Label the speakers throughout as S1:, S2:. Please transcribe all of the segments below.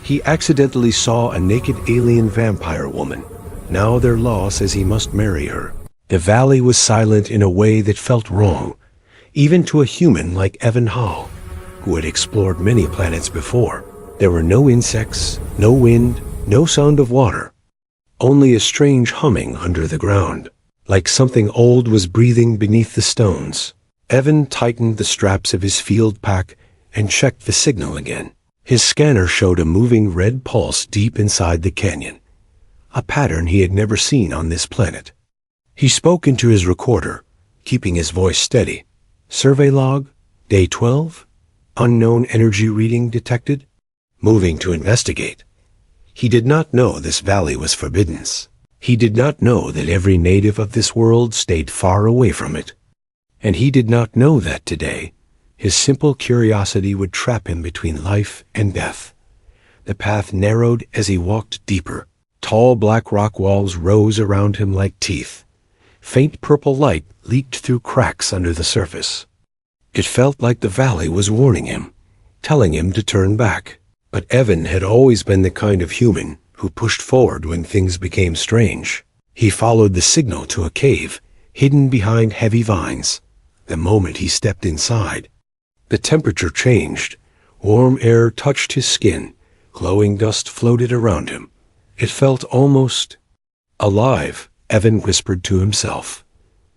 S1: He accidentally saw a naked alien vampire woman. Now their law says he must marry her. The valley was silent in a way that felt wrong, even to a human like Evan Hall, who had explored many planets before. There were no insects, no wind, no sound of water, only a strange humming under the ground, like something old was breathing beneath the stones. Evan tightened the straps of his field pack and checked the signal again. His scanner showed a moving red pulse deep inside the canyon, a pattern he had never seen on this planet. He spoke into his recorder, keeping his voice steady. Survey log, day 12, unknown energy reading detected. Moving to investigate. He did not know this valley was forbidden. He did not know that every native of this world stayed far away from it. And he did not know that today, his simple curiosity would trap him between life and death. The path narrowed as he walked deeper. Tall black rock walls rose around him like teeth. Faint purple light leaked through cracks under the surface. It felt like the valley was warning him, telling him to turn back. But Evan had always been the kind of human who pushed forward when things became strange. He followed the signal to a cave, hidden behind heavy vines. The moment he stepped inside, the temperature changed. Warm air touched his skin. Glowing dust floated around him. It felt almost alive. Evan whispered to himself,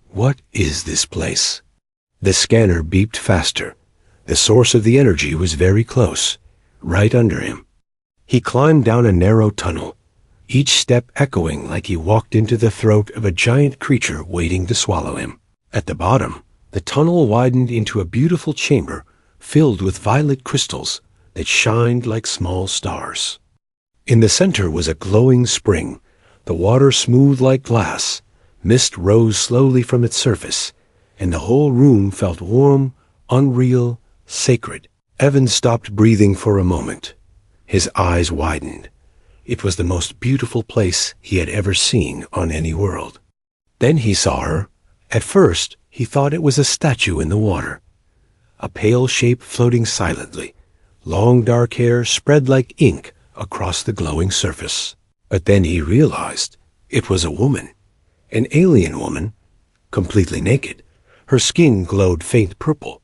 S1: "What is this place?" The scanner beeped faster. The source of the energy was very close, right under him. He climbed down a narrow tunnel, each step echoing like he walked into the throat of a giant creature waiting to swallow him. At the bottom, the tunnel widened into a beautiful chamber filled with violet crystals that shined like small stars. In the center was a glowing spring, the water smooth like glass. Mist rose slowly from its surface, and the whole room felt warm, unreal, sacred. Evan stopped breathing for a moment. His eyes widened. It was the most beautiful place he had ever seen on any world. Then he saw her. At first, he thought it was a statue in the water. A pale shape floating silently, long dark hair spread like ink across the glowing surface. But then he realized it was a woman, an alien woman, completely naked. Her skin glowed faint purple,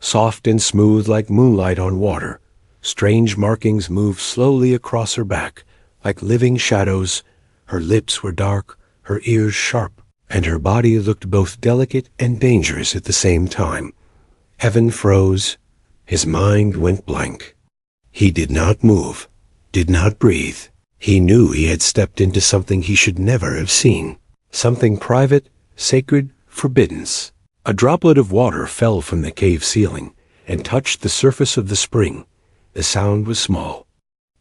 S1: soft and smooth like moonlight on water. Strange markings moved slowly across her back, like living shadows. Her lips were dark, her ears sharp, and her body looked both delicate and dangerous at the same time. Evan froze. His mind went blank. He did not move, did not breathe. He knew he had stepped into something he should never have seen, something private, sacred, forbidden. A droplet of water fell from the cave ceiling and touched the surface of the spring. The sound was small,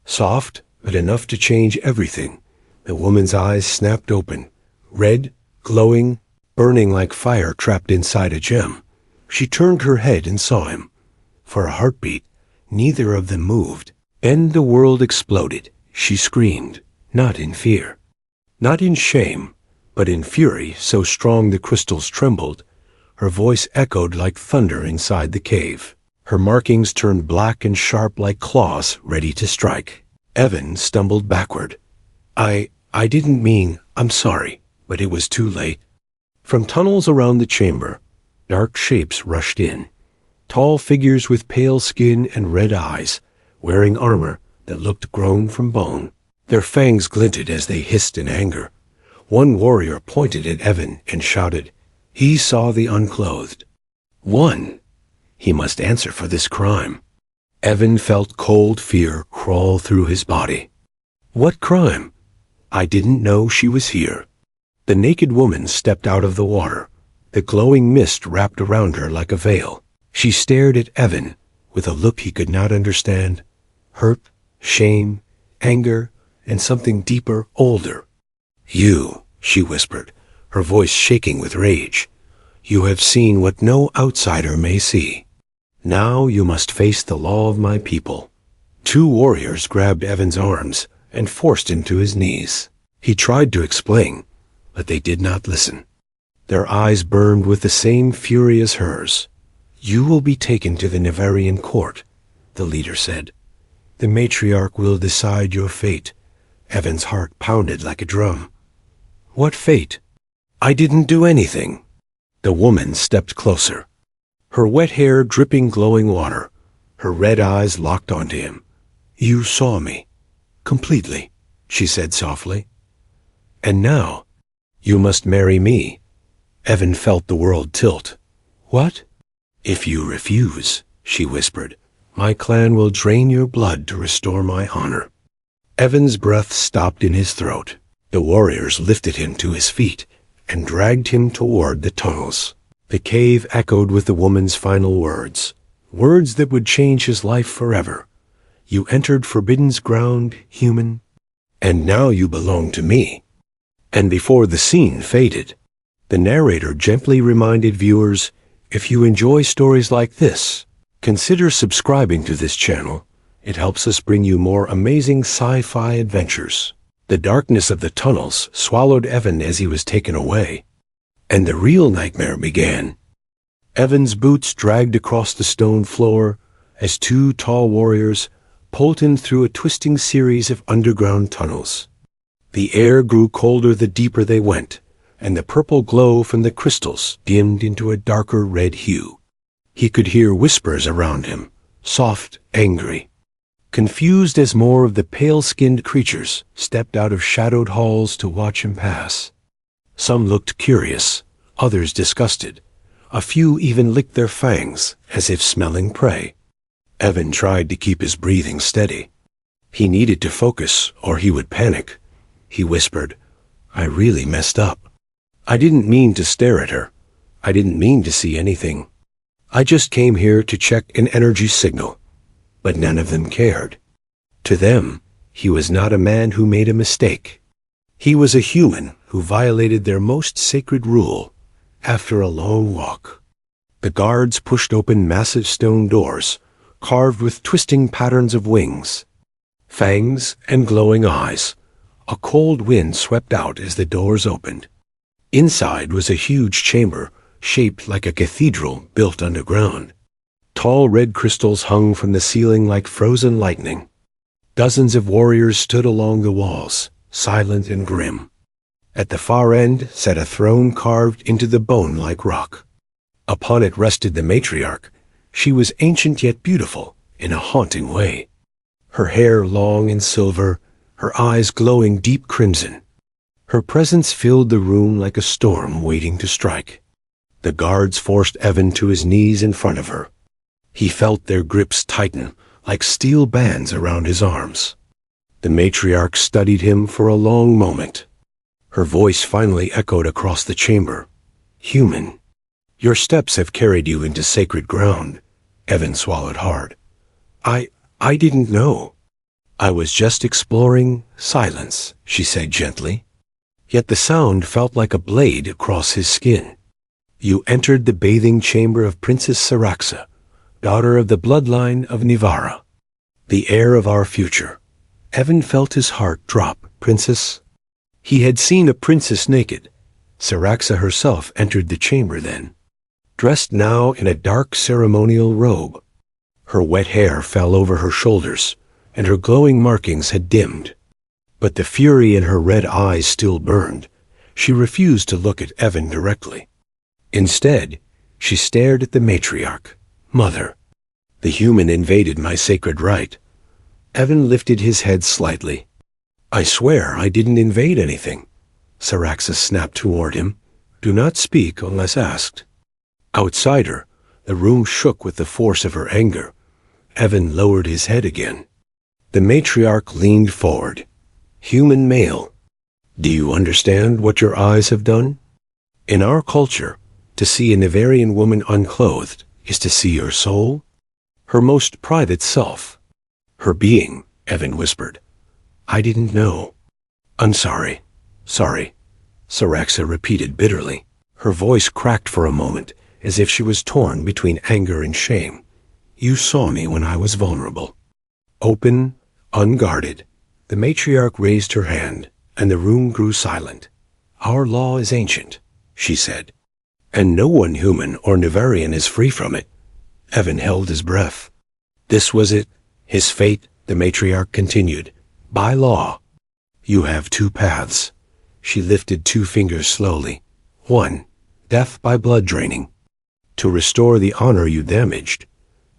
S1: soft, but enough to change everything. The woman's eyes snapped open, red, glowing, burning like fire trapped inside a gem. She turned her head and saw him. For a heartbeat, neither of them moved. Then the world exploded. She screamed, not in fear, not in shame, but in fury so strong the crystals trembled. Her voice echoed like thunder inside the cave. Her markings turned black and sharp like claws ready to strike. Evan stumbled backward. I didn't mean, I'm sorry, but it was too late. From tunnels around the chamber, dark shapes rushed in. Tall figures with pale skin and red eyes, wearing armor that looked grown from bone. Their fangs glinted as they hissed in anger. One warrior pointed at Evan and shouted. He saw the unclothed. One. He must answer for this crime. Evan felt cold fear crawl through his body. What crime? I didn't know she was here. The naked woman stepped out of the water. The glowing mist wrapped around her like a veil. She stared at Evan with a look he could not understand. Hurt, shame, anger, and something deeper, older. You, she whispered, her voice shaking with rage. You have seen what no outsider may see. Now you must face the law of my people. Two warriors grabbed Evan's arms and forced him to his knees. He tried to explain, but they did not listen. Their eyes burned with the same fury as hers. You will be taken to the Nevarian court, the leader said. The matriarch will decide your fate. Evan's heart pounded like a drum. What fate? I didn't do anything. The woman stepped closer. Her wet hair dripping glowing water. Her red eyes locked onto him. You saw me. Completely, she said softly. And now, you must marry me. Evan felt the world tilt. What? If you refuse, she whispered, my clan will drain your blood to restore my honor. Evan's breath stopped in his throat. The warriors lifted him to his feet and dragged him toward the tunnels. The cave echoed with the woman's final words, words that would change his life forever. You entered Forbidden's ground, human, and now you belong to me. And before the scene faded, the narrator gently reminded viewers, if you enjoy stories like this, consider subscribing to this channel. It helps us bring you more amazing sci-fi adventures. The darkness of the tunnels swallowed Evan as he was taken away, and the real nightmare began. Evan's boots dragged across the stone floor as two tall warriors pulled him through a twisting series of underground tunnels. The air grew colder the deeper they went, and the purple glow from the crystals dimmed into a darker red hue. He could hear whispers around him, soft, angry, confused as more of the pale-skinned creatures stepped out of shadowed halls to watch him pass. Some looked curious, others disgusted. A few even licked their fangs as if smelling prey. Evan tried to keep his breathing steady. He needed to focus or he would panic. He whispered, I really messed up. I didn't mean to stare at her. I didn't mean to see anything. I just came here to check an energy signal. But none of them cared. To them, he was not a man who made a mistake. He was a human who violated their most sacred rule. After a long walk, the guards pushed open massive stone doors, carved with twisting patterns of wings, fangs, and glowing eyes. A cold wind swept out as the doors opened. Inside was a huge chamber, shaped like a cathedral built underground. Tall red crystals hung from the ceiling like frozen lightning. Dozens of warriors stood along the walls, silent and grim. At the far end sat a throne carved into the bone-like rock. Upon it rested the matriarch. She was ancient yet beautiful in a haunting way. Her hair long and silver, her eyes glowing deep crimson. Her presence filled the room like a storm waiting to strike. The guards forced Evan to his knees in front of her. He felt their grips tighten like steel bands around his arms. The matriarch studied him for a long moment. Her voice finally echoed across the chamber. Human, your steps have carried you into sacred ground. Evan swallowed hard. I didn't know. I was just exploring silence, she said gently. Yet the sound felt like a blade across his skin. You entered the bathing chamber of Princess Saraxa, daughter of the bloodline of Nivara, the heir of our future. Evan felt his heart drop. Princess? He had seen a princess naked. Saraxa herself entered the chamber then, dressed now in a dark ceremonial robe. Her wet hair fell over her shoulders, and her glowing markings had dimmed. But the fury in her red eyes still burned. She refused to look at Evan directly. Instead, she stared at the matriarch. Mother, the human invaded my sacred right. Evan lifted his head slightly. I swear I didn't invade anything. Saraxa snapped toward him. Do not speak unless asked. Outside her, the room shook with the force of her anger. Evan lowered his head again. The matriarch leaned forward. Human male, do you understand what your eyes have done? In our culture, to see a Nivarian woman unclothed is to see her soul, her most private self. Her being, Evan whispered. I didn't know. I'm sorry. Sorry, Saraxa repeated bitterly. Her voice cracked for a moment, as if she was torn between anger and shame. You saw me when I was vulnerable. Open, unguarded. The matriarch raised her hand, and the room grew silent. Our law is ancient, she said, and no one human or Nivarian is free from it. Evan held his breath. This was it, his fate, The matriarch continued, "By law, you have two paths." She lifted two fingers slowly. One, death by blood draining. To restore the honor you damaged,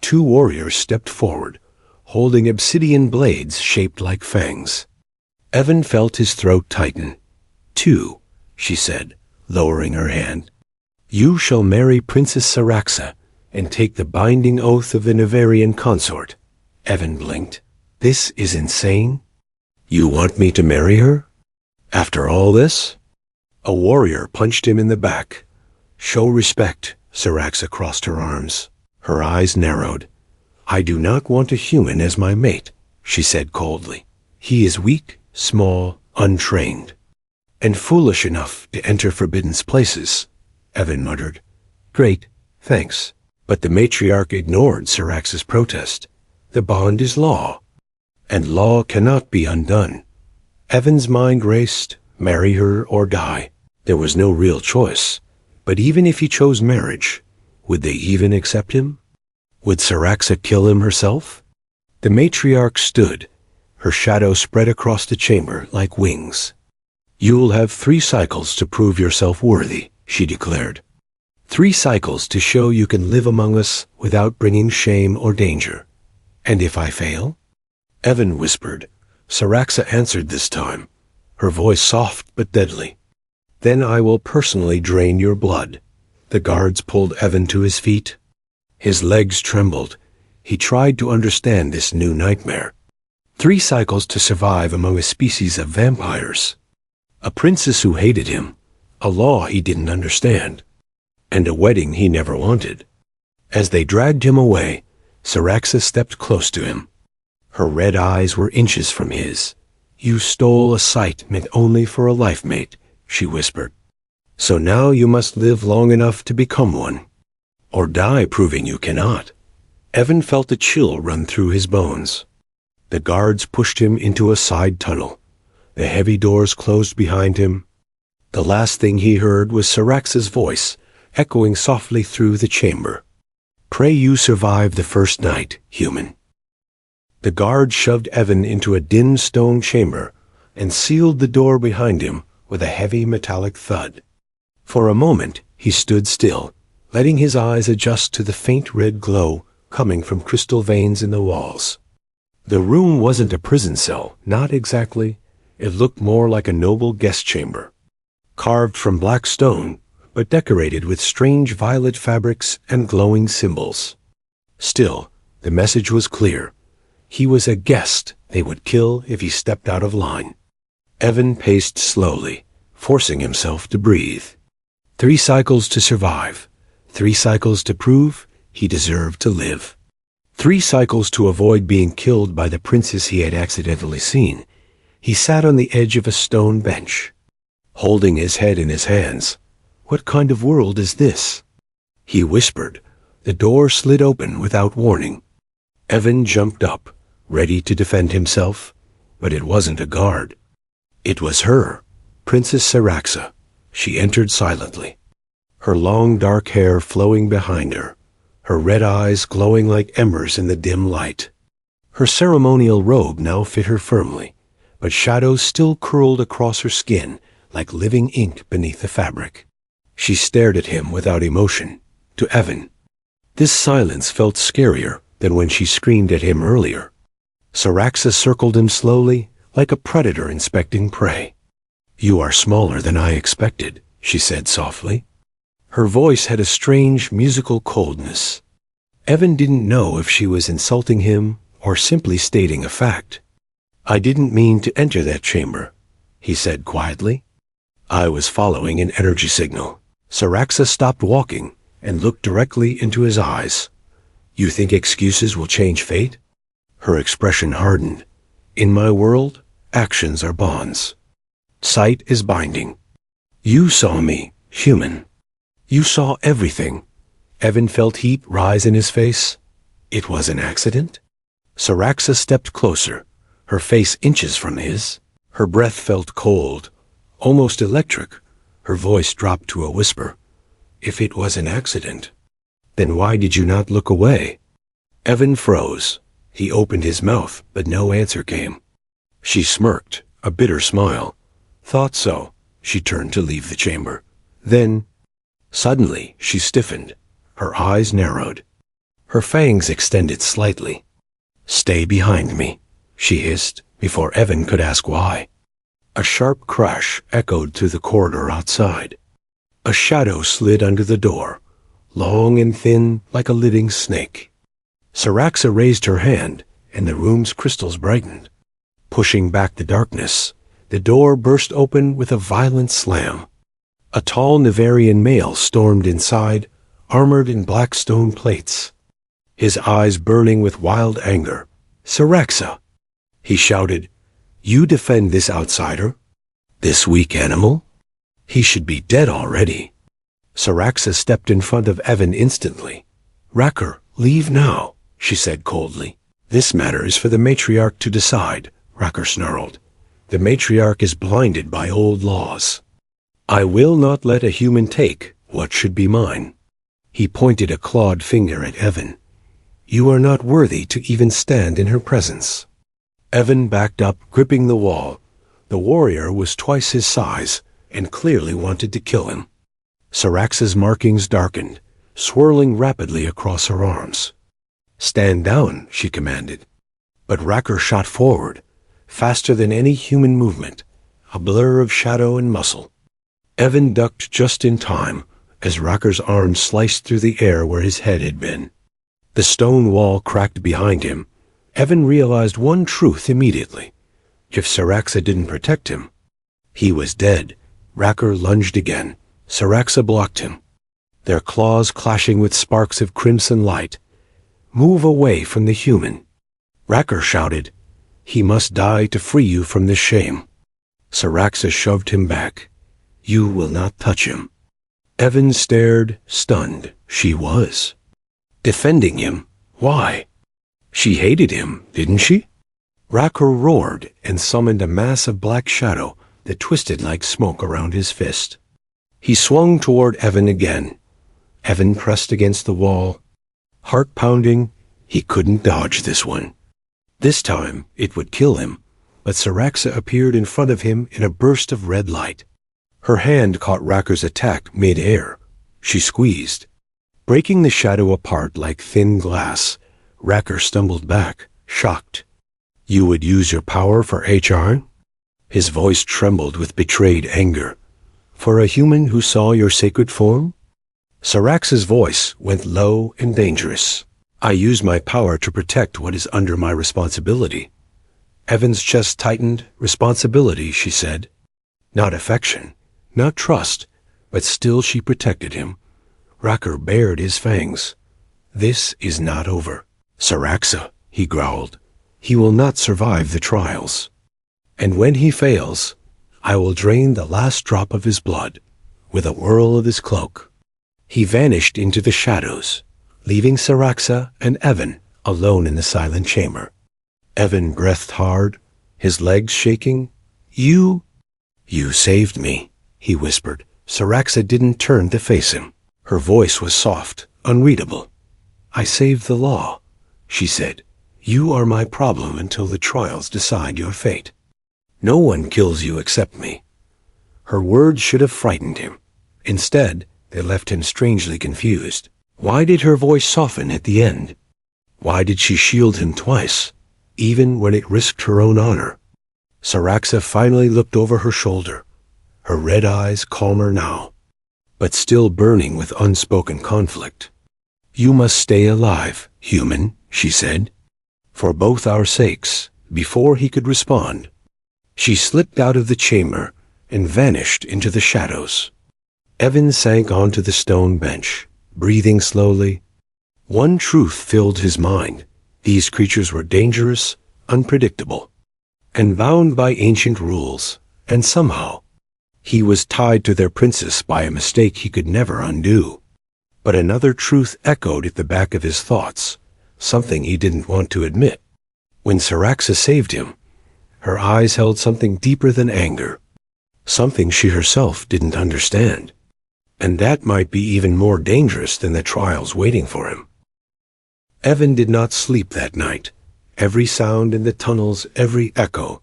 S1: two warriors stepped forward, holding obsidian blades shaped like fangs. Evan felt his throat tighten. "Two," she said, lowering her hand. "You shall marry Princess Saraxa and take the binding oath of the Nevarian consort." Evan blinked. "This is insane. You want me to marry her? After all this?" A warrior punched him in the back. "Show respect." Saraxa crossed her arms. Her eyes narrowed. "I do not want a human as my mate," she said coldly. "He is weak, small, untrained, and foolish enough to enter forbidden places." Evan muttered. "Great, thanks." But the matriarch ignored Saraxa's protest. "The bond is law, and law cannot be undone." Evan's mind raced, marry her or die. There was no real choice. But even if he chose marriage, would they even accept him? Would Saraxa kill him herself? The matriarch stood. Her shadow spread across the chamber like wings. "You'll have 3 cycles to prove yourself worthy," she declared. 3 cycles to show you can live among us without bringing shame or danger. "And if I fail?" Evan whispered. Saraxa answered this time, her voice soft but deadly. "Then I will personally drain your blood." The guards pulled Evan to his feet. His legs trembled. He tried to understand this new nightmare. 3 cycles to survive among a species of vampires. A princess who hated him. A law he didn't understand. And a wedding he never wanted. As they dragged him away, Saraxa stepped close to him. Her red eyes were inches from his. "You stole a sight meant only for a life mate," she whispered. "So now you must live long enough to become one, or die proving you cannot." Evan felt a chill run through his bones. The guards pushed him into a side tunnel. The heavy doors closed behind him. The last thing he heard was Saraxa's voice, echoing softly through the chamber. "Pray you survive the first night, human." The guard shoved Evan into a dim stone chamber and sealed the door behind him with a heavy metallic thud. For a moment he stood still, letting his eyes adjust to the faint red glow coming from crystal veins in the walls. The room wasn't a prison cell, not exactly. It looked more like a noble guest chamber, carved from black stone, but decorated with strange violet fabrics and glowing symbols. Still, the message was clear. He was a guest they would kill if he stepped out of line. Evan paced slowly, forcing himself to breathe. 3 cycles to survive. 3 cycles to prove he deserved to live. 3 cycles to avoid being killed by the princess he had accidentally seen. He sat on the edge of a stone bench, holding his head in his hands. What kind of world is this? He whispered. The door slid open without warning. Evan jumped up, ready to defend himself, but it wasn't a guard. It was her, Princess Saraxa. She entered silently, her long dark hair flowing behind her, her red eyes glowing like embers in the dim light. Her ceremonial robe now fit her firmly, but shadows still curled across her skin like living ink beneath the fabric. She stared at him without emotion, to Evan. This silence felt scarier than when she screamed at him earlier. Saraxa circled him slowly, like a predator inspecting prey. "You are smaller than I expected," she said softly. Her voice had a strange musical coldness. Evan didn't know if she was insulting him or simply stating a fact. "I didn't mean to enter that chamber," he said quietly. "I was following an energy signal." Saraxa stopped walking and looked directly into his eyes. "You think excuses will change fate?" Her expression hardened. "In my world, actions are bonds. Sight is binding. You saw me, human. You saw everything." Evan felt heat rise in his face. It was an accident? Saraxa stepped closer, her face inches from his. Her breath felt cold, almost electric. Her voice dropped to a whisper. "If it was an accident, then why did you not look away?" Evan froze. He opened his mouth, but no answer came. She smirked, a bitter smile. Thought so. She turned to leave the chamber. Then, suddenly, she stiffened. Her eyes narrowed. Her fangs extended slightly. "Stay behind me," she hissed, before Evan could ask why. A sharp crash echoed through the corridor outside. A shadow slid under the door, long and thin like a living snake. Saraxa raised her hand, and the room's crystals brightened. Pushing back the darkness, the door burst open with a violent slam. A tall Nivarian male stormed inside, armored in black stone plates. His eyes burning with wild anger. "Saraxa!" he shouted. "You defend this outsider? This weak animal? He should be dead already." Saraxa stepped in front of Evan instantly. "Racker, leave now," she said coldly. "This matter is for the matriarch to decide," Racker snarled. "The matriarch is blinded by old laws. I will not let a human take what should be mine." He pointed a clawed finger at Evan. "You are not worthy to even stand in her presence." Evan backed up, gripping the wall. The warrior was twice his size and clearly wanted to kill him. Saraxa's markings darkened, swirling rapidly across her arms. "Stand down," she commanded. But Racker shot forward, faster than any human movement, a blur of shadow and muscle. Evan ducked just in time as Racker's arm sliced through the air where his head had been. The stone wall cracked behind him. Evan realized one truth immediately. If Saraxa didn't protect him, he was dead. Racker lunged again. Saraxa blocked him, their claws clashing with sparks of crimson light. "Move away from the human," Racker shouted. "He must die to free you from this shame." Saraxa shoved him back. "You will not touch him." Evan stared, stunned. She was defending him. Why? She hated him, didn't she? Racker roared and summoned a mass of black shadow that twisted like smoke around his fist. He swung toward Evan again. Evan pressed against the wall. Heart pounding, he couldn't dodge this one. This time, it would kill him, but Saraxa appeared in front of him in a burst of red light. Her hand caught Racker's attack mid-air. She squeezed. Breaking the shadow apart like thin glass, Racker stumbled back, shocked. "You would use your power for HR?" His voice trembled with betrayed anger. "For a human who saw your sacred form?" Saraxa's voice went low and dangerous. "I use my power to protect what is under my responsibility." Evan's chest tightened. "Responsibility," she said. Not affection, not trust, but still she protected him. Racker bared his fangs. "This is not over." "Saraxa," he growled. "He will not survive the trials. And when he fails, I will drain the last drop of his blood with a whirl of his cloak." He vanished into the shadows, leaving Saraxa and Evan alone in the silent chamber. Evan breathed hard, his legs shaking. You saved me," he whispered. Saraxa didn't turn to face him. Her voice was soft, unreadable. "I saved the law," she said. "You are my problem until the trials decide your fate. No one kills you except me." Her words should have frightened him. Instead, they left him strangely confused. Why did her voice soften at the end? Why did she shield him twice, even when it risked her own honor? Saraxa finally looked over her shoulder, her red eyes calmer now, but still burning with unspoken conflict. "You must stay alive, human," she said, "for both our sakes." Before he could respond, she slipped out of the chamber and vanished into the shadows. Evan sank onto the stone bench, breathing slowly. One truth filled his mind. These creatures were dangerous, unpredictable, and bound by ancient rules, and somehow he was tied to their princess by a mistake he could never undo. But another truth echoed at the back of his thoughts, something he didn't want to admit. When Saraxa saved him, her eyes held something deeper than anger, something she herself didn't understand. And that might be even more dangerous than the trials waiting for him. Evan did not sleep that night, Every sound in the tunnels, every echo,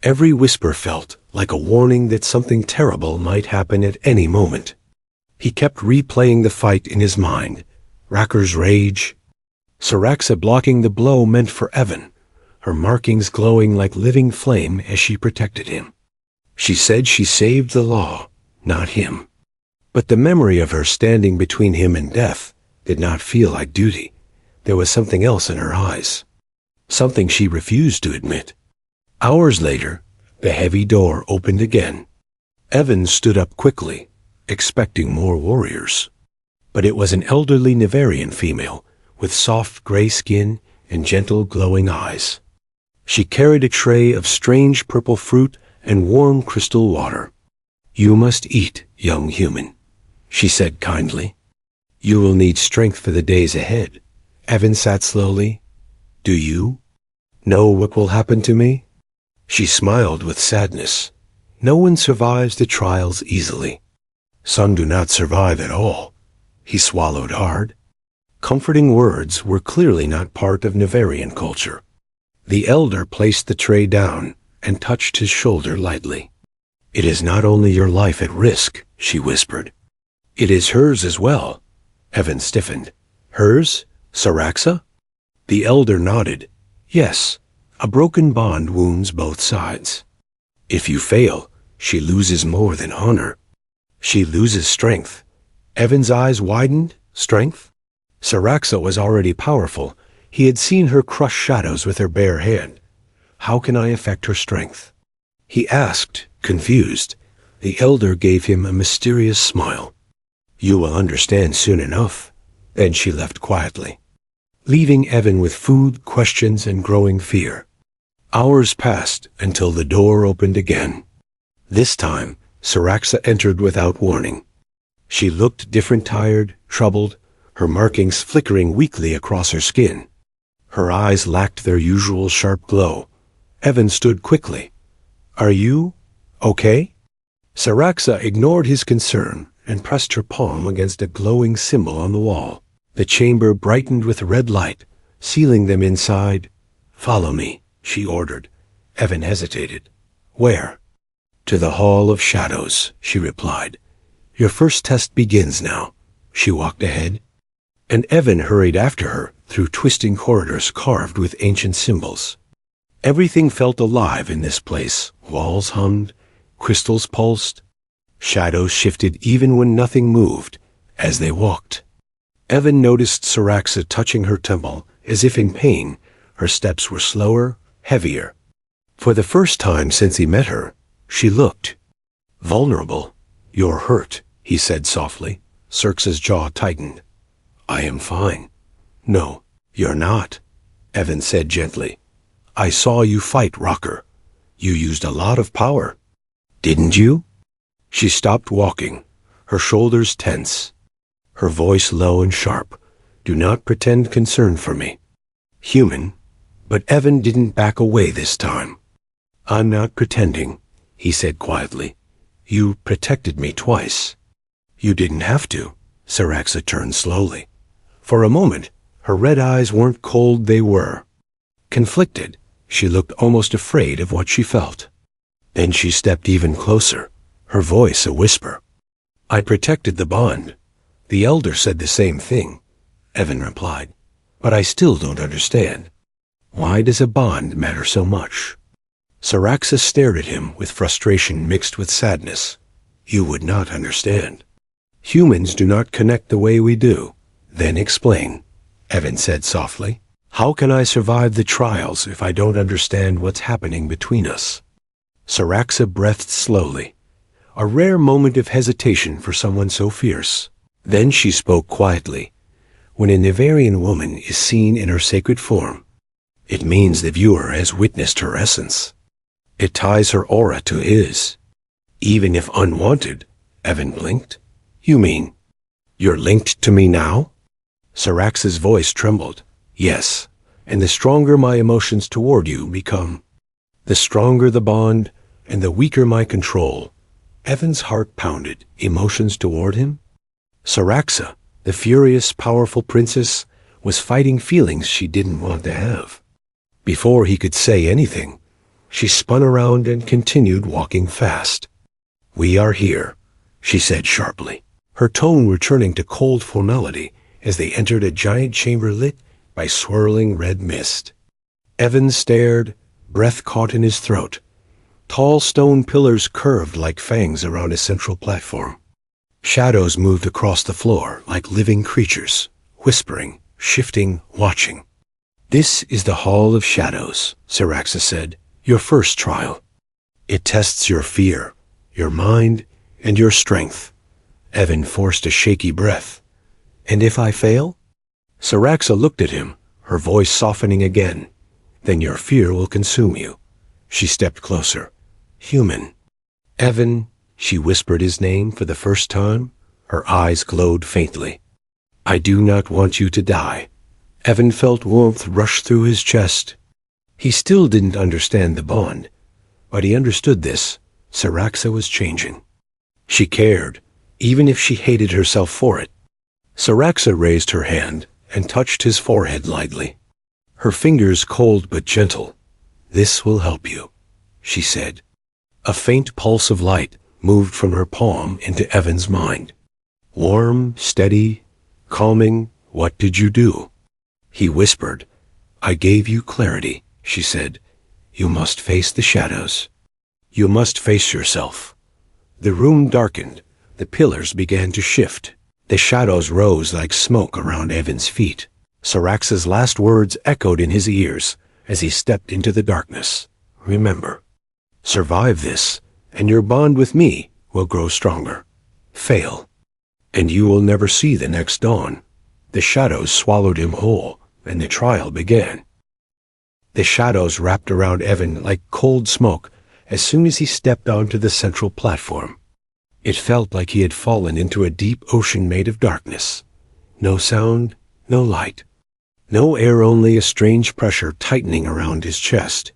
S1: every whisper felt like a warning that something terrible might happen at any moment. He kept replaying the fight in his mind. Racker's rage, Saraxa blocking the blow meant for Evan, her markings glowing like living flame as she protected him. She said she saved the law, not him. But the memory of her standing between him and death did not feel like duty. There was something else in her eyes, something she refused to admit. Hours later, the heavy door opened again. Evan stood up quickly, expecting more warriors. But it was an elderly Nevarian female with soft gray skin and gentle glowing eyes. She carried a tray of strange purple fruit and warm crystal water. "You must eat, young human," she said kindly. "You will need strength for the days ahead." Evan sat slowly. "Do you know what will happen to me?" She smiled with sadness. "No one survives the trials easily. Some do not survive at all." He swallowed hard. Comforting words were clearly not part of Nevarian culture. The elder placed the tray down and touched his shoulder lightly. "It is not only your life at risk," she whispered. "It is hers as well." Evan stiffened. "Hers? Saraxa?" The elder nodded. "Yes, a broken bond wounds both sides. If you fail, she loses more than honor. She loses strength." Evan's eyes widened. Strength? Saraxa was already powerful. He had seen her crush shadows with her bare hand. How can I affect her strength? He asked, confused. The elder gave him a mysterious smile. "You will understand soon enough." Then she left quietly, leaving Evan with food, questions, and growing fear. Hours passed until the door opened again. This time, Saraxa entered without warning. She looked different, tired, troubled, her markings flickering weakly across her skin. Her eyes lacked their usual sharp glow. Evan stood quickly. "Are you okay?" Saraxa ignored his concern and pressed her palm against a glowing symbol on the wall. The chamber brightened with red light, sealing them inside. "Follow me," she ordered. Evan hesitated. "Where?" "To the Hall of Shadows," she replied. "Your first test begins now." She walked ahead, and Evan hurried after her through twisting corridors carved with ancient symbols. Everything felt alive in this place. Walls hummed, crystals pulsed, shadows shifted even when nothing moved as they walked. Evan noticed Saraxa touching her temple as if in pain. Her steps were slower, heavier. For the first time since he met her, she looked vulnerable. "You're hurt," he said softly. Saraxa's jaw tightened. "I am fine." "No, you're not," Evan said gently. "I saw you fight Rocker. You used a lot of power." "Didn't you?" She stopped walking, her shoulders tense, her voice low and sharp. "Do not pretend concern for me." Human, but Evan didn't back away this time. "I'm not pretending," he said quietly. "You protected me twice." "You didn't have to." Saraxa turned slowly. For a moment, her red eyes weren't cold, they were conflicted. She looked almost afraid of what she felt. Then she stepped even closer, her voice a whisper. "I protected the bond." The elder said the same thing, Evan replied. "But I still don't understand. Why does a bond matter so much?" Saraxa stared at him with frustration mixed with sadness. "You would not understand. Humans do not connect the way we do." "Then explain," Evan said softly. "How can I survive the trials if I don't understand what's happening between us?" Saraxa breathed slowly, a rare moment of hesitation for someone so fierce. Then she spoke quietly. "When a Nevarian woman is seen in her sacred form, it means the viewer has witnessed her essence. It ties her aura to his. Even if unwanted." Evan blinked. "You mean you're linked to me now?" Saraxa's voice trembled. "Yes, and the stronger my emotions toward you become, the stronger the bond and the weaker my control." Evan's heart pounded. Emotions toward him? Saraxa, the furious, powerful princess, was fighting feelings she didn't want to have. Before he could say anything, she spun around and continued walking fast. "We are here," she said sharply, her tone returning to cold formality as they entered a giant chamber lit by swirling red mist. Evan stared, breath caught in his throat. Tall stone pillars curved like fangs around a central platform. Shadows moved across the floor like living creatures, whispering, shifting, watching. "This is the Hall of Shadows," Saraxa said, "your first trial. It tests your fear, your mind, and your strength." Evan forced a shaky breath. "And if I fail?" Saraxa looked at him, her voice softening again. "Then your fear will consume you." She stepped closer. "Human." "Evan," she whispered his name for the first time. Her eyes glowed faintly. "I do not want you to die." Evan felt warmth rush through his chest. He still didn't understand the bond, but he understood this. Saraxa was changing. She cared, even if she hated herself for it. Saraxa raised her hand and touched his forehead lightly. Her fingers cold but gentle. "This will help you," she said. A faint pulse of light moved from her palm into Evan's mind. Warm, steady, calming. "What did you do?" He whispered. "I gave you clarity," she said. "You must face the shadows. You must face yourself." The room darkened. The pillars began to shift. The shadows rose like smoke around Evan's feet. Saraxa's last words echoed in his ears as he stepped into the darkness. "Remember, survive this, and your bond with me will grow stronger. Fail, and you will never see the next dawn." The shadows swallowed him whole, and the trial began. The shadows wrapped around Evan like cold smoke as soon as he stepped onto the central platform. It felt like he had fallen into a deep ocean made of darkness. No sound, no light. No air, only a strange pressure tightening around his chest.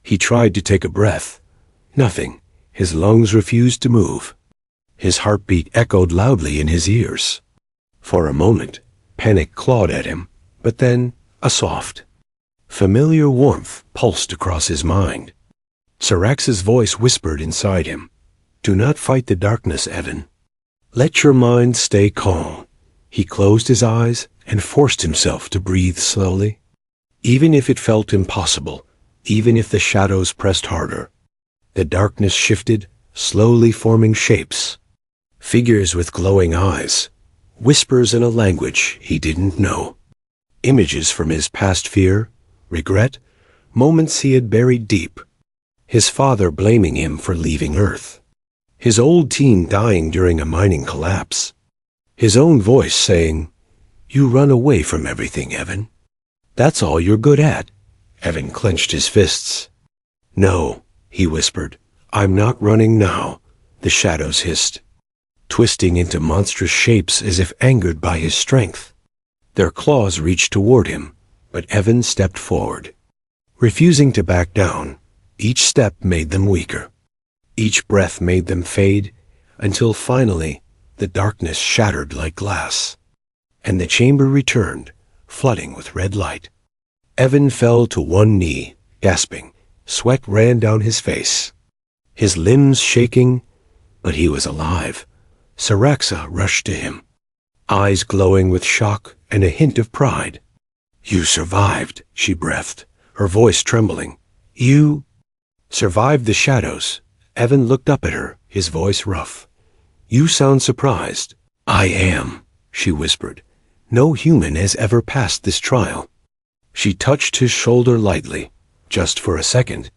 S1: He tried to take a breath. Nothing. His lungs refused to move. His heartbeat echoed loudly in his ears. For a moment, panic clawed at him, but then a soft, familiar warmth pulsed across his mind. Saraxa's voice whispered inside him, "Do not fight the darkness, Evan. Let your mind stay calm." He closed his eyes and forced himself to breathe slowly. Even if it felt impossible, even if the shadows pressed harder, the darkness shifted, slowly forming shapes. Figures with glowing eyes, whispers in a language he didn't know. Images from his past fear, regret, moments he had buried deep. His father blaming him for leaving Earth. His old team dying during a mining collapse. His own voice saying, "You run away from everything, Evan. That's all you're good at." Evan clenched his fists. "No," he whispered. "I'm not running now." The shadows hissed, twisting into monstrous shapes as if angered by his strength. Their claws reached toward him, but Evan stepped forward. Refusing to back down, each step made them weaker. Each breath made them fade, until finally the darkness shattered like glass, and the chamber returned, flooding with red light. Evan fell to one knee, gasping. Sweat ran down his face. His limbs shaking, but he was alive. Saraxa rushed to him, eyes glowing with shock and a hint of pride. "You survived," she breathed, her voice trembling. "You survived the shadows." Evan looked up at her, his voice rough. "You sound surprised." "I am," she whispered. "No human has ever passed this trial." She touched his shoulder lightly, just for a second,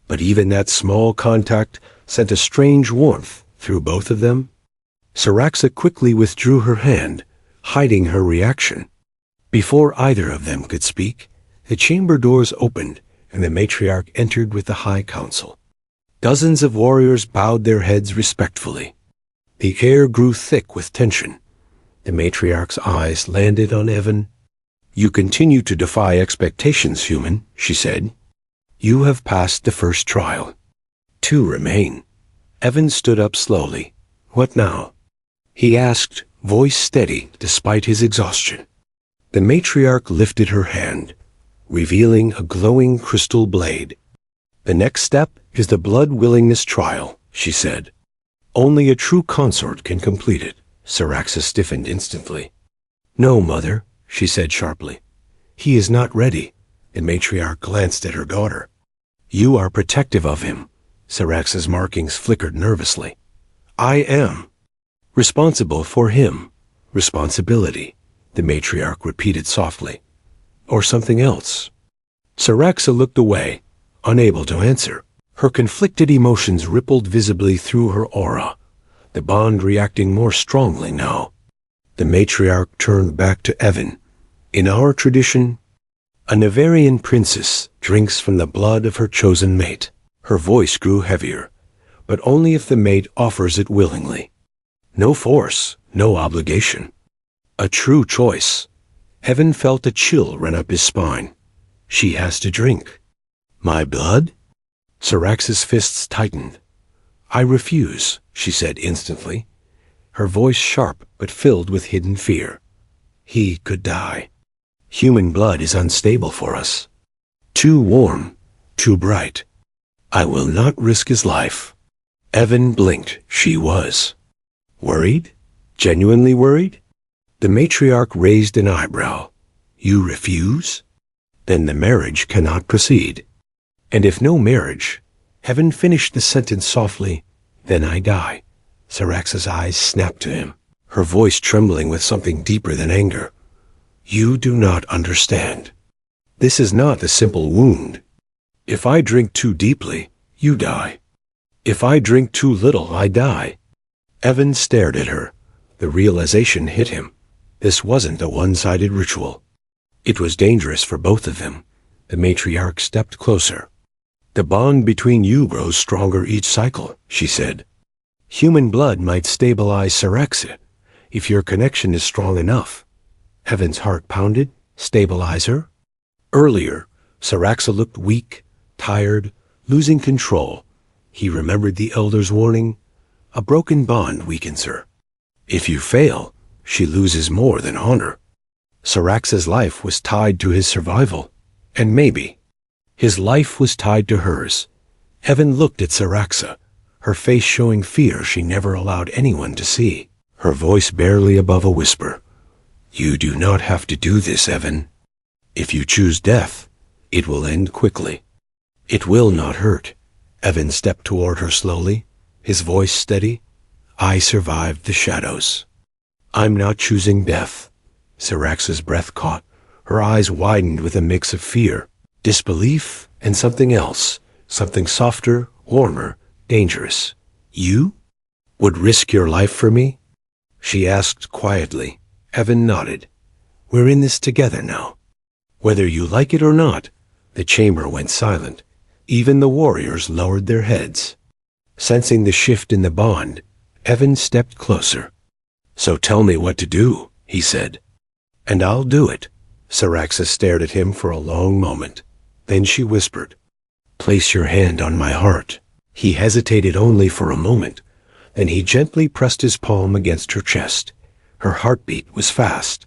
S1: but even that small contact sent a strange warmth through both of them. Saraxa quickly withdrew her hand, hiding her reaction. Before either of them could speak, the chamber doors opened and the matriarch entered with the High Council. Dozens of warriors bowed their heads respectfully. The air grew thick with tension. The matriarch's eyes landed on Evan. "You continue to defy expectations, human," she said. "You have passed the first trial. 2 remain." Evan stood up slowly. "What now?" he asked, voice steady despite his exhaustion. The matriarch lifted her hand. revealing a glowing crystal blade. "The next step is the blood willingness trial," she said. "Only a true consort can complete it." Saraxa stiffened instantly. "No, mother," she said sharply. "He is not ready." The matriarch glanced at her daughter. "You are protective of him." Saraxa's markings flickered nervously. "I am responsible for him." "Responsibility," the matriarch repeated softly. "Or something else?" Saraxa looked away, unable to answer. Her conflicted emotions rippled visibly through her aura, the bond reacting more strongly now. The matriarch turned back to Evan. "In our tradition, a Nevarian princess drinks from the blood of her chosen mate." Her voice grew heavier, but only if the mate offers it willingly. No force, no obligation. A true choice. Evan felt a chill run up his spine. She has to drink. "My blood?" Saraxa's fists tightened. "I refuse," she said instantly, her voice sharp but filled with hidden fear. "He could die. Human blood is unstable for us. Too warm, too bright. I will not risk his life." Evan blinked. She was. Worried? Genuinely worried? The matriarch raised an eyebrow. "You refuse? Then the marriage cannot proceed. And if no marriage," Evan finished the sentence softly, "then I die." Saraxa's eyes snapped to him, her voice trembling with something deeper than anger. "You do not understand. This is not a simple wound. If I drink too deeply, you die. If I drink too little, I die." Evan stared at her. The realization hit him. This wasn't a one-sided ritual. It was dangerous for both of them. The matriarch stepped closer. "The bond between you grows stronger each cycle," she said. "Human blood might stabilize Saraxa, if your connection is strong enough." Evan's heart pounded. Stabilize her? Earlier, Saraxa looked weak, tired, losing control. He remembered the elder's warning. A broken bond weakens her. If you fail, she loses more than honor. Saraxa's life was tied to his survival, and maybe his life was tied to hers. Evan looked at Saraxa, her face showing fear she never allowed anyone to see, her voice barely above a whisper. "You do not have to do this, Evan. If you choose death, it will end quickly. It will not hurt." Evan stepped toward her slowly, his voice steady. "I survived the shadows. I'm not choosing death." Saraxa's breath caught. Her eyes widened with a mix of fear, disbelief, and something else, something softer, warmer, dangerous. "You would risk your life for me?" she asked quietly. Evan nodded. "We're in this together now. Whether you like it or not." The chamber went silent. Even the warriors lowered their heads. Sensing the shift in the bond, Evan stepped closer. "So tell me what to do," he said. "And I'll do it." Saraxa stared at him for a long moment. Then she whispered, "Place your hand on my heart." He hesitated only for a moment. Then he gently pressed his palm against her chest. Her heartbeat was fast.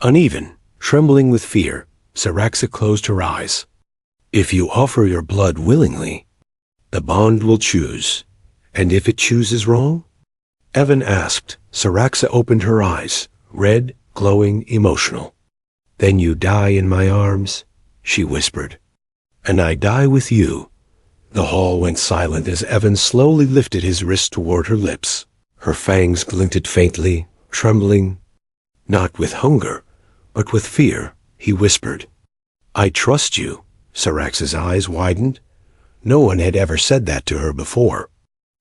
S1: Uneven, trembling with fear, Saraxa closed her eyes. "If you offer your blood willingly, the bond will choose. And if it chooses wrong?" Evan asked. Saraxa opened her eyes, red, glowing, emotional. "Then you die in my arms," she whispered. "And I die with you." The hall went silent as Evan slowly lifted his wrist toward her lips. Her fangs glinted faintly, trembling. Not with hunger, but with fear, he whispered. "I trust you." Saraxa's eyes widened. No one had ever said that to her before.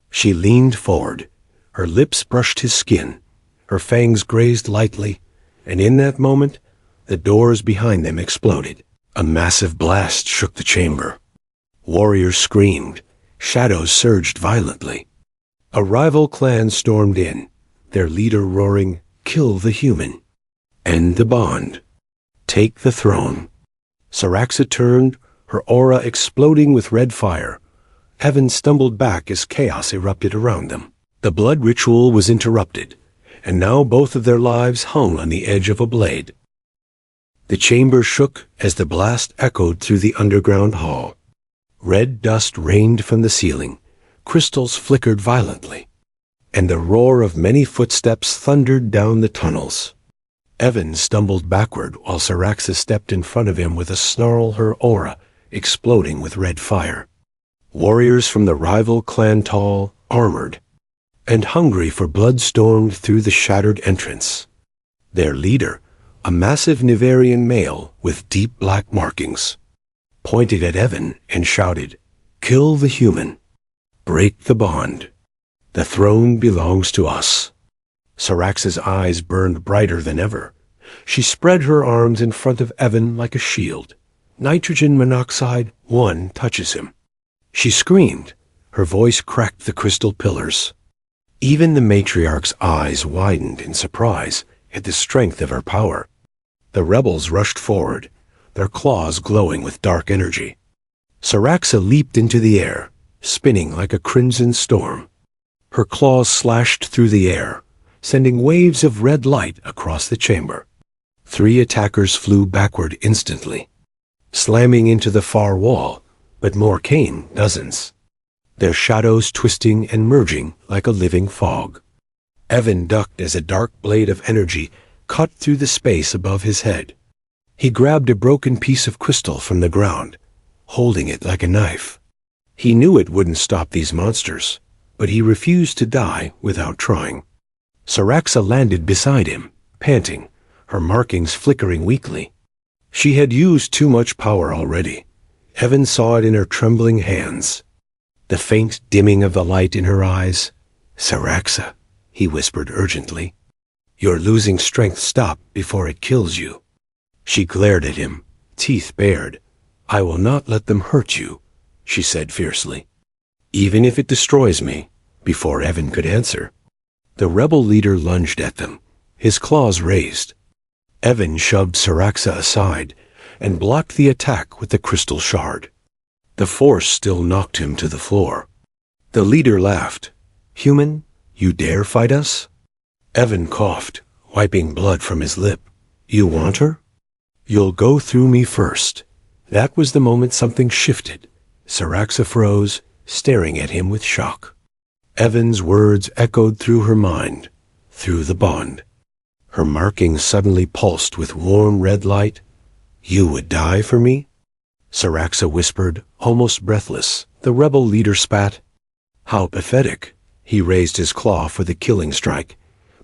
S1: She leaned forward. Her lips brushed his skin. Her fangs grazed lightly, and in that moment, the doors behind them exploded. A massive blast shook the chamber. Warriors screamed. Shadows surged violently. A rival clan stormed in, their leader roaring, "Kill the human. End the bond. Take the throne." Saraxa turned, her aura exploding with red fire. Evan stumbled back as chaos erupted around them. The blood ritual was interrupted, and now both of their lives hung on the edge of a blade. The chamber shook as the blast echoed through the underground hall. Red dust rained from the ceiling, crystals flickered violently, and the roar of many footsteps thundered down the tunnels. Evan stumbled backward while Syraxa stepped in front of him with a snarl, her aura exploding with red fire. Warriors from the rival clan Tall, armored, and hungry for blood, stormed through the shattered entrance. Their leader, a massive Nivarian male with deep black markings, pointed at Evan and shouted, "Kill the human. Break the bond. The throne belongs to us." Syraxa's eyes burned brighter than ever. She spread her arms in front of Evan like a shield. "Nitrogen monoxide, one touches him." She screamed. Her voice cracked the crystal pillars. Even the matriarch's eyes widened in surprise at the strength of her power. The rebels rushed forward, their claws glowing with dark energy. Syraxa leaped into the air, spinning like a crimson storm. Her claws slashed through the air, sending waves of red light across the chamber. 3 attackers flew backward instantly, slamming into the far wall, but more came, dozens, their shadows twisting and merging like a living fog. Evan ducked as a dark blade of energy cut through the space above his head. He grabbed a broken piece of crystal from the ground, holding it like a knife. He knew it wouldn't stop these monsters, but he refused to die without trying. Syraxa landed beside him, panting, her markings flickering weakly. She had used too much power already. Evan saw it in her trembling hands, the faint dimming of the light in her eyes. "Syraxa," he whispered urgently, "you're losing strength. Stop before it kills you." She glared at him, teeth bared. "I will not let them hurt you," she said fiercely. "Even if it destroys me." Before Evan could answer, the rebel leader lunged at them, his claws raised. Evan shoved Syraxa aside and blocked the attack with the crystal shard. The force still knocked him to the floor. The leader laughed. "Human, you dare fight us?" Evan coughed, wiping blood from his lip. "You want her? You'll go through me first." That was the moment something shifted. Syraxa froze, staring at him with shock. Evan's words echoed through her mind, through the bond. Her markings suddenly pulsed with warm red light. "You would die for me?" Syraxa whispered, almost breathless. The rebel leader spat. "How pathetic." He raised his claw for the killing strike,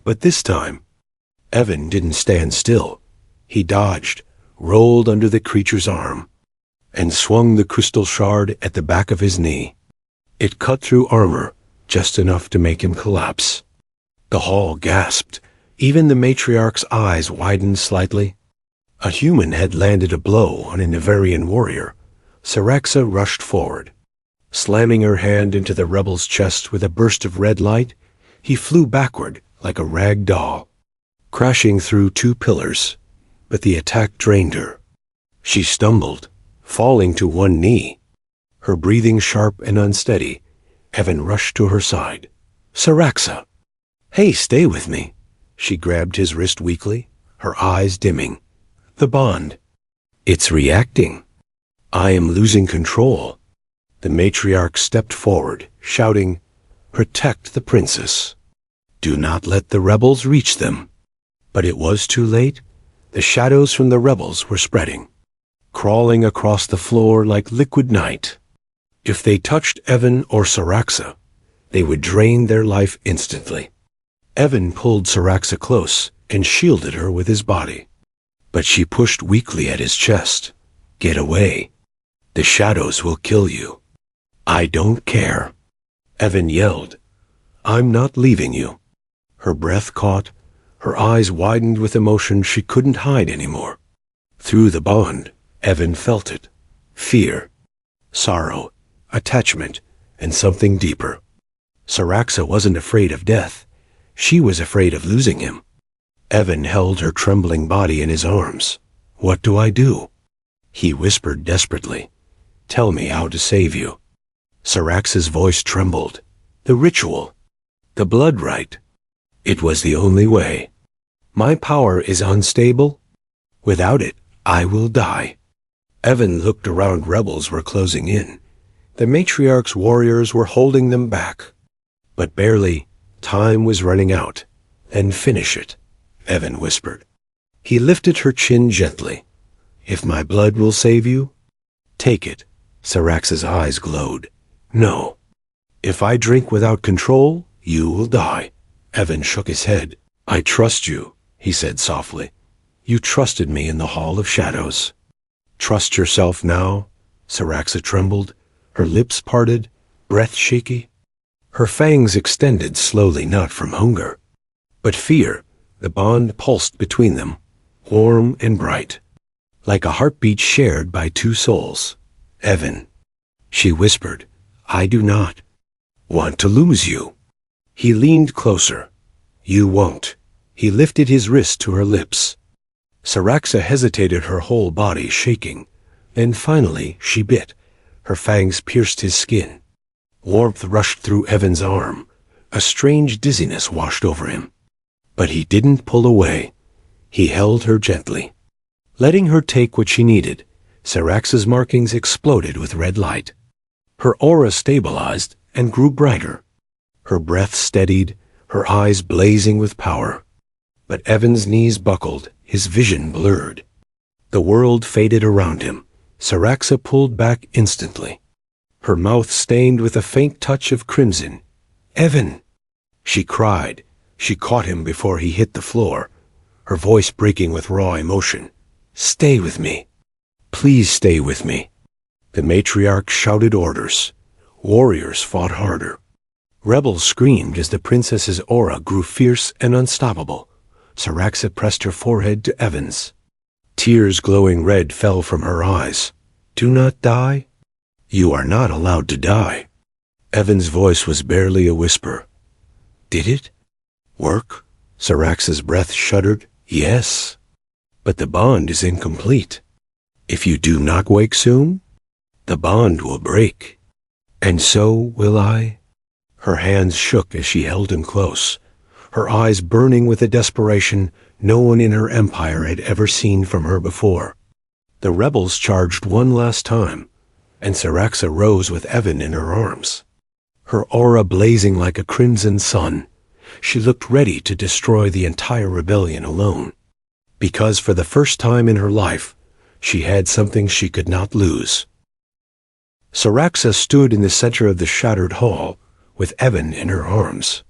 S1: but this time, Evan didn't stand still. He dodged, rolled under the creature's arm, and swung the crystal shard at the back of his knee. It cut through armor, just enough to make him collapse. The hall gasped. Even the matriarch's eyes widened slightly. A human had landed a blow on a Nivarian warrior. Syraxa rushed forward. Slamming her hand into the rebel's chest with a burst of red light, he flew backward like a rag doll, crashing through 2 pillars, but the attack drained her. She stumbled, falling to one knee. Her breathing sharp and unsteady, Evan rushed to her side. "Syraxa!" "Hey, stay with me." She grabbed his wrist weakly, her eyes dimming. "The bond. It's reacting. I am losing control." The matriarch stepped forward, shouting, "Protect the princess. Do not let the rebels reach them." But it was too late. The shadows from the rebels were spreading, crawling across the floor like liquid night. If they touched Evan or Syraxa, they would drain their life instantly. Evan pulled Syraxa close and shielded her with his body. But she pushed weakly at his chest. "Get away. The shadows will kill you." "I don't care," Evan yelled. "I'm not leaving you." Her breath caught. Her eyes widened with emotion she couldn't hide anymore. Through the bond, Evan felt it. Fear, sorrow, attachment, and something deeper. Syraxa wasn't afraid of death. She was afraid of losing him. Evan held her trembling body in his arms. "What do I do?" He whispered desperately. "Tell me how to save you." Syraxa's voice trembled. "The ritual. The blood rite. It was the only way. My power is unstable. Without it, I will die. Evan looked around. Rebels were closing in. The matriarch's warriors were holding them back. But barely. Time was running out. Then finish it, Evan whispered. He lifted her chin gently. If my blood will save you, take it. Syrax's eyes glowed. No. If I drink without control, you will die. Evan shook his head. I trust you, he said softly. You trusted me in the Hall of Shadows. Trust yourself now. Syraxa trembled, her lips parted, breath shaky. Her fangs extended slowly, not from hunger, but fear. The bond pulsed between them, warm and bright, like a heartbeat shared by two souls. Evan, she whispered, I do not want to lose you. He leaned closer. You won't. He lifted his wrist to her lips. Syraxa hesitated, her whole body shaking. Then finally she bit. Her fangs pierced his skin. Warmth rushed through Evan's arm. A strange dizziness washed over him. But he didn't pull away. He held her gently, letting her take what she needed. Syraxa's markings exploded with red light. Her aura stabilized and grew brighter. Her breath steadied, her eyes blazing with power. But Evan's knees buckled, his vision blurred. The world faded around him. Syraxa pulled back instantly, her mouth stained with a faint touch of crimson. Evan! She cried. She caught him before he hit the floor, her voice breaking with raw emotion. Stay with me. Please stay with me. The matriarch shouted orders. Warriors fought harder. Rebels screamed as the princess's aura grew fierce and unstoppable. Syraxa pressed her forehead to Evan's. Tears glowing red fell from her eyes. Do not die. You are not allowed to die. Evan's voice was barely a whisper. Did it work? Syraxa's breath shuddered. Yes. But the bond is incomplete. If you do not wake soon, the bond will break. And so will I. Her hands shook as she held him close, her eyes burning with a desperation no one in her empire had ever seen from her before. The rebels charged one last time, and Syraxa rose with Evan in her arms, her aura blazing like a crimson sun. She looked ready to destroy the entire rebellion alone, because for the first time in her life, she had something she could not lose. Syraxa stood in the center of the shattered hall, with Evan in her arms.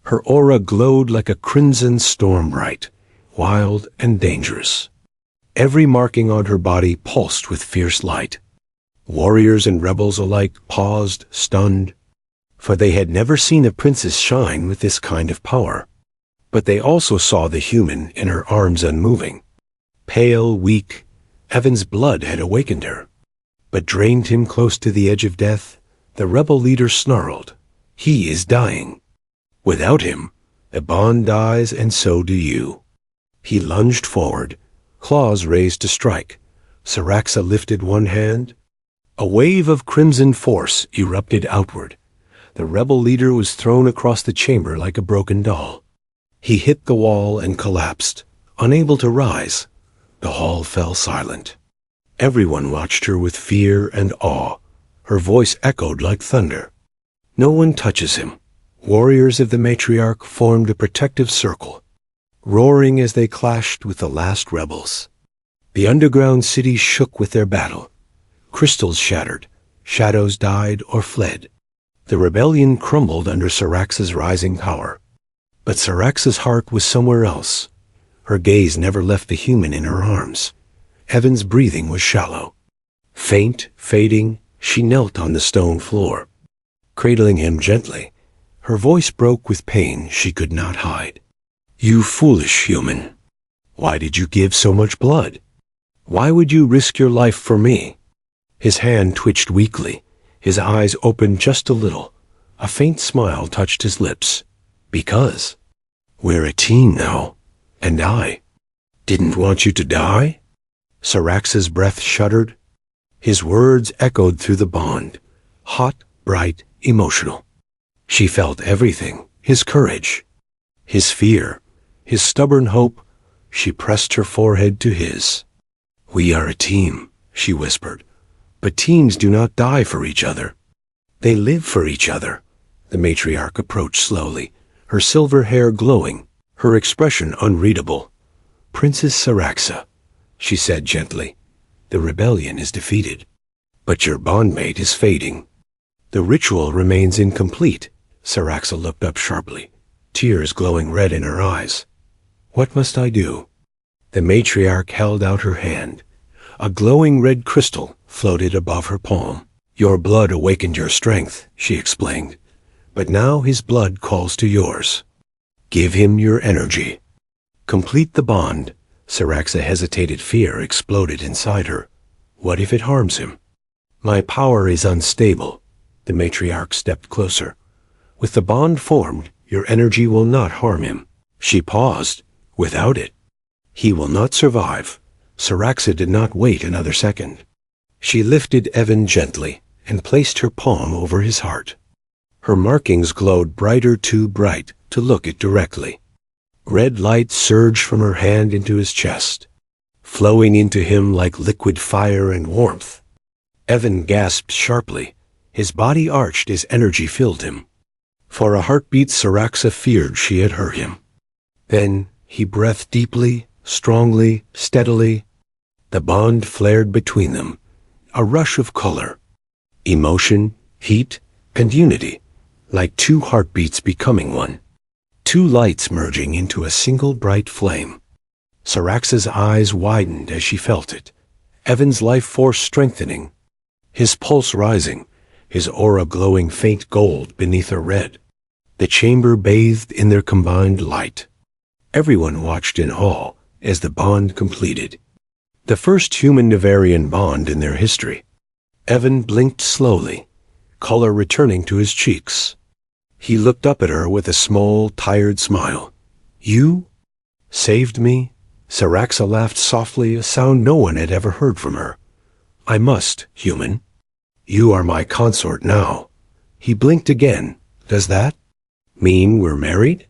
S1: Her aura glowed like a crimson storm, bright, wild, and dangerous. Every marking on her body pulsed with fierce light. Warriors and rebels alike paused, stunned, for they had never seen a princess shine with this kind of power. But they also saw the human in her arms unmoving. Pale, weak, Evan's blood had awakened her, but drained him close to the edge of death. The rebel leader snarled, He is dying. Without him, the bond dies, and so do you. He lunged forward, claws raised to strike. Syraxa lifted one hand. A wave of crimson force erupted outward. The rebel leader was thrown across the chamber like a broken doll. He hit the wall and collapsed, unable to rise. The hall fell silent. Everyone watched her with fear and awe. Her voice echoed like thunder. No one touches him. Warriors of the matriarch formed a protective circle, roaring as they clashed with the last rebels. The underground city shook with their battle. Crystals shattered, shadows died or fled. The rebellion crumbled under Syraxa's rising power. But Syraxa's heart was somewhere else. Her gaze never left the human in her arms. Evan's breathing was shallow. Faint, fading, she knelt on the stone floor, cradling him gently. Her voice broke with pain she could not hide. You foolish human. Why did you give so much blood? Why would you risk your life for me? His hand twitched weakly. His eyes opened just a little. A faint smile touched his lips. Because we're a team now, and I didn't want you to die? Syraxa's breath shuddered. His words echoed through the bond, hot, bright, emotional. She felt everything, his courage, his fear, his stubborn hope. She pressed her forehead to his. We are a team, she whispered. But teams do not die for each other. They live for each other. The matriarch approached slowly, her silver hair glowing, her expression unreadable. Princess Saraxa, she said gently, the rebellion is defeated. But your bondmate is fading. The ritual remains incomplete. Saraxa looked up sharply, tears glowing red in her eyes. What must I do? The matriarch held out her hand. A glowing red crystal floated above her palm. Your blood awakened your strength, she explained. But now his blood calls to yours. Give him your energy. Complete the bond. Saraxa hesitated. Fear exploded inside her. What if it harms him? My power is unstable. The matriarch stepped closer. With the bond formed, your energy will not harm him. She paused. Without it, he will not survive. Saraxa did not wait another second. She lifted Evan gently and placed her palm over his heart. Her markings glowed brighter, too bright to look at directly. Red light surged from her hand into his chest, flowing into him like liquid fire and warmth. Evan gasped sharply. His body arched as energy filled him. For a heartbeat, Saraxa feared she had hurt him. Then he breathed deeply, strongly, steadily. The bond flared between them, a rush of color, emotion, heat, and unity, like two heartbeats becoming one. Two lights merging into a single bright flame. Saraxa's eyes widened as she felt it, Evan's life force strengthening, his pulse rising, his aura glowing faint gold beneath her red. The chamber bathed in their combined light. Everyone watched in awe as the bond completed. The first human-Navarian bond in their history. Evan blinked slowly, color returning to his cheeks. He looked up at her with a small, tired smile. You saved me? Saraxa laughed softly, a sound no one had ever heard from her. I must, human. You are my consort now. He blinked again. Does that mean we're married?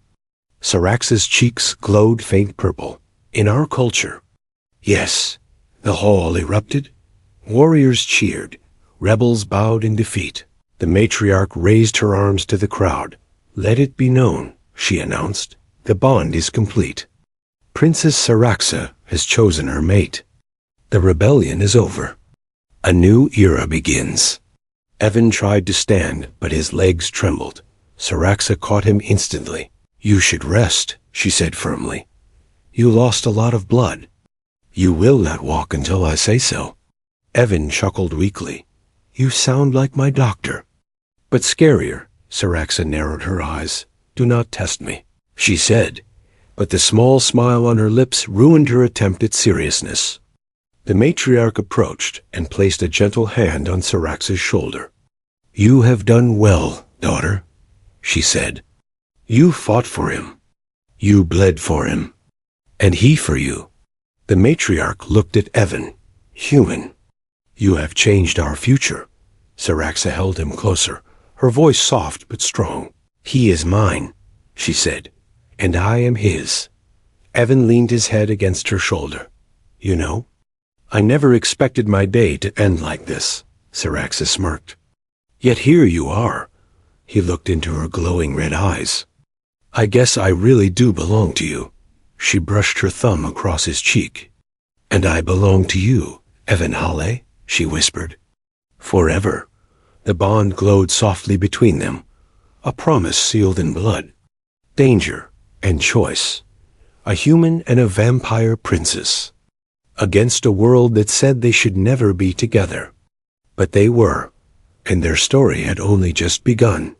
S1: Saraxa's cheeks glowed faint purple. In our culture. Yes. The hall erupted. Warriors cheered. Rebels bowed in defeat. The matriarch raised her arms to the crowd. Let it be known, she announced. The bond is complete. Princess Saraxa has chosen her mate. The rebellion is over. A new era begins. Evan tried to stand, but his legs trembled. Saraxa caught him instantly. You should rest, she said firmly. You lost a lot of blood. You will not walk until I say so. Evan chuckled weakly. You sound like my doctor. But scarier. Saraxa narrowed her eyes. Do not test me, she said, but the small smile on her lips ruined her attempt at seriousness. The matriarch approached and placed a gentle hand on Saraxa's shoulder. You have done well, daughter, she said. You fought for him. You bled for him. And he for you. The matriarch looked at Evan. Human. You have changed our future. Saraxa held him closer, her voice soft but strong. He is mine, she said, and I am his. Evan leaned his head against her shoulder. You know, I never expected my day to end like this, Saraxa smirked. Yet here you are. He looked into her glowing red eyes. I guess I really do belong to you. She brushed her thumb across his cheek. And I belong to you, Evan Hale, she whispered. Forever. The bond glowed softly between them, a promise sealed in blood. Danger and choice. A human and a vampire princess. Against a world that said they should never be together. But they were, and their story had only just begun.